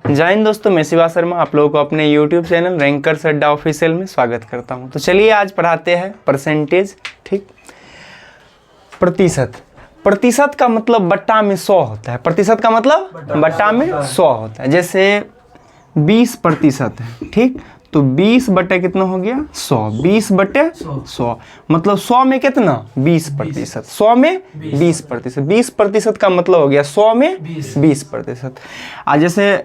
जय हिंद दोस्तों, मैं शिवा शर्मा आप लोगों को अपने YouTube चैनल रैंकर्स अड्डा ऑफिशियल में स्वागत करता हूं। तो चलिए आज पढ़ाते हैं परसेंटेज। ठीक, प्रतिशत। प्रतिशत का मतलब बट्टा में 100 होता है। प्रतिशत का मतलब बट्टा में 100 होता है। जैसे 20% है, ठीक, तो 20 बटे कितना हो गया 100। 20 बटे 100 मतलब 100 में कितना 20%। 100 में 20%। 20% का मतलब हो गया 100 में 20%। आज जैसे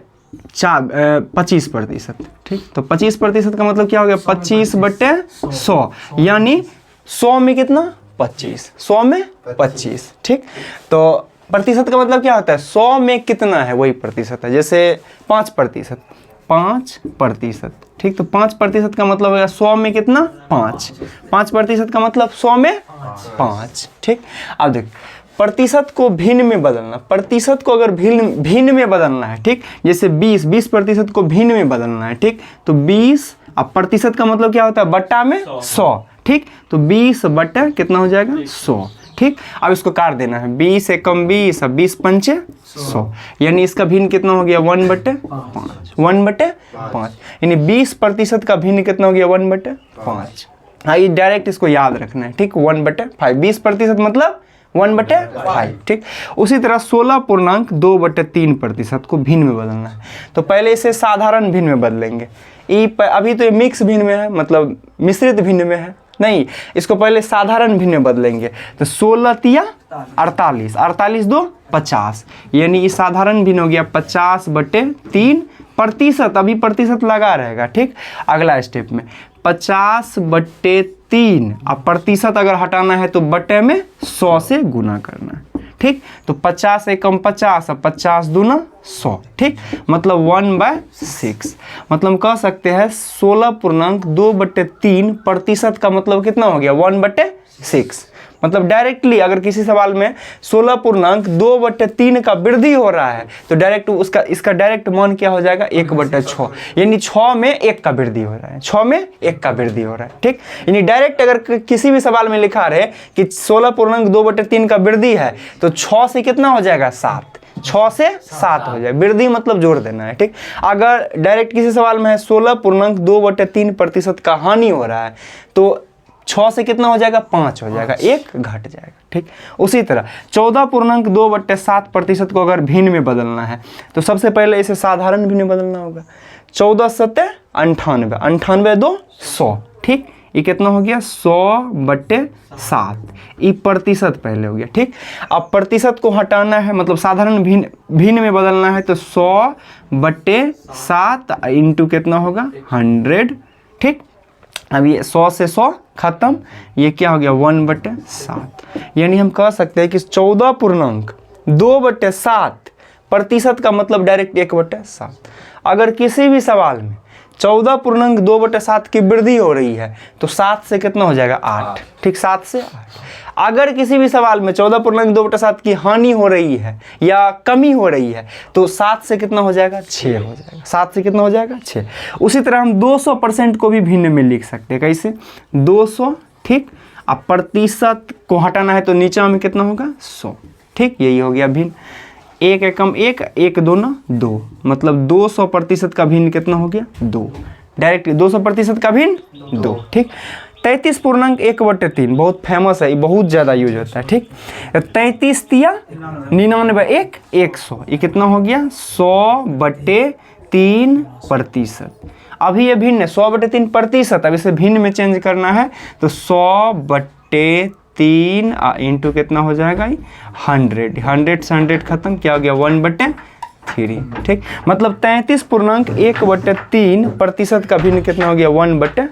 25%, ठीक, तो 25% का मतलब क्या हो गया 25 बटे 100 यानी 100 में कितना 25। 100 में 25, ठीक। तो प्रतिशत का मतलब क्या होता है 100 में कितना है वही प्रतिशत है। जैसे 5%, 5%, ठीक, तो 5% का मतलब होगा 100 में कितना 5। 5% का मतलब 100 में 5, ठीक। अब देख प्रतिशत को भिन्न में बदलना। प्रतिशत को अगर भिन्न में बदलना है, ठीक, जैसे 20% को भिन्न में बदलना है, ठीक, तो 20 अब प्रतिशत का मतलब क्या होता है बट्टा में 100, ठीक, तो 20 बट्टा कितना हो जाएगा 100, ठीक। अब इसको काट देना है 20 एकम 20 अब 20 पंचे 100 यानी इसका भिन्न कितना हो गया 1/5। 1/5 यानी 20% का भिन्न कितना हो गया 1/5। हाँ, ये डायरेक्ट इसको याद रखना है, ठीक। 1/5 20% मतलब 1/5, ठीक। उसी तरह 16.2/3% को भिन्न में बदलना है। तो पहले इसे साधारण भिन्न में बदलेंगे। अभी तो ये मिक्स भिन्न में है, मतलब मिश्रित भिन्न में है, नहीं, इसको पहले साधारण भिन्न में बदलेंगे। तो 16 तिया 48, 48 दो 50 यानी ये साधारण भिन्न हो गया 50/3 प्रतिशत। अभी प्रतिशत लगा रहेगा, ठीक। अगला स्टेप में 50/3 अब प्रतिशत अगर हटाना है तो बटे में 100 से गुना करना है, ठीक। तो 50 एकम 50 अब 50 दूना 100, ठीक, मतलब 1/6। मतलब कह सकते हैं 16.2/3% का मतलब कितना हो गया 1/6। मतलब डायरेक्टली अगर किसी सवाल में 16.2/3 का वृद्धि हो रहा है तो डायरेक्ट इसका डायरेक्ट मान क्या हो जाएगा 1/6 यानी 6 में 1 का वृद्धि हो रहा है। 6 में 1 का वृद्धि हो रहा है, ठीक। यानी डायरेक्ट अगर किसी भी सवाल में लिखा रहे कि 16.2/3 का वृद्धि है तो 6 से कितना हो जाएगा 7। 6 से 7 हो जाए, वृद्धि मतलब जोड़ देना है, ठीक। अगर डायरेक्ट किसी सवाल में है 16.2/3% का हानि हो रहा है तो 6 से कितना हो जाएगा 5 हो जाएगा, 1 घट जाएगा, ठीक। उसी तरह 14.2/7% को अगर भिन्न में बदलना है तो सबसे पहले इसे साधारण भिन्न में बदलना होगा। 14×7 = 98, 98 2 100, ठीक। ये कितना हो गया 100/7। ये प्रतिशत पहले हो गया, ठीक। अब प्रतिशत को हटाना है मतलब साधारण भिन्न में बदलना है तो 100/7 इंटू कितना होगा 100, ठीक। अब ये 100 से 100 खत्म, ये क्या हो गया 1/7 यानी हम कह सकते हैं कि 14.2/7% का मतलब डायरेक्ट 1/7। अगर किसी भी सवाल में 14.2/7 की वृद्धि हो रही है तो 7 से कितना हो जाएगा 8, ठीक, 7 से 8। अगर किसी भी सवाल में 14.2/7 की हानि हो रही है या कमी हो रही है तो 7 से कितना हो जाएगा 6 हो जाएगा। 7 से कितना हो जाएगा 6। उसी तरह हम 200% को भी भिन्न में लिख सकते हैं। कैसे 200, ठीक। अब प्रतिशत को हटाना है तो नीचे में कितना होगा 100, ठीक। यही हो गया भिन्न। 1 एकम 1, 1 दूना 2 मतलब 200% का भिन्न कितना हो गया 2। डायरेक्ट 200% का भिन्न 2, ठीक। 33.1/3 बहुत फेमस है, बहुत ज़्यादा यूज होता है, ठीक। 33 तिया 99 1 100 ये कितना हो गया 100/3%। अभी ये भिन्न 100/3%। अब इसे भिन्न में चेंज करना है तो 100/3 इंटू कितना हो जाएगा 100। 100 से 100 खत्म, क्या हो गया 1/3, ठीक। मतलब 33.1/3% का भिन्न कितना हो गया 1/3।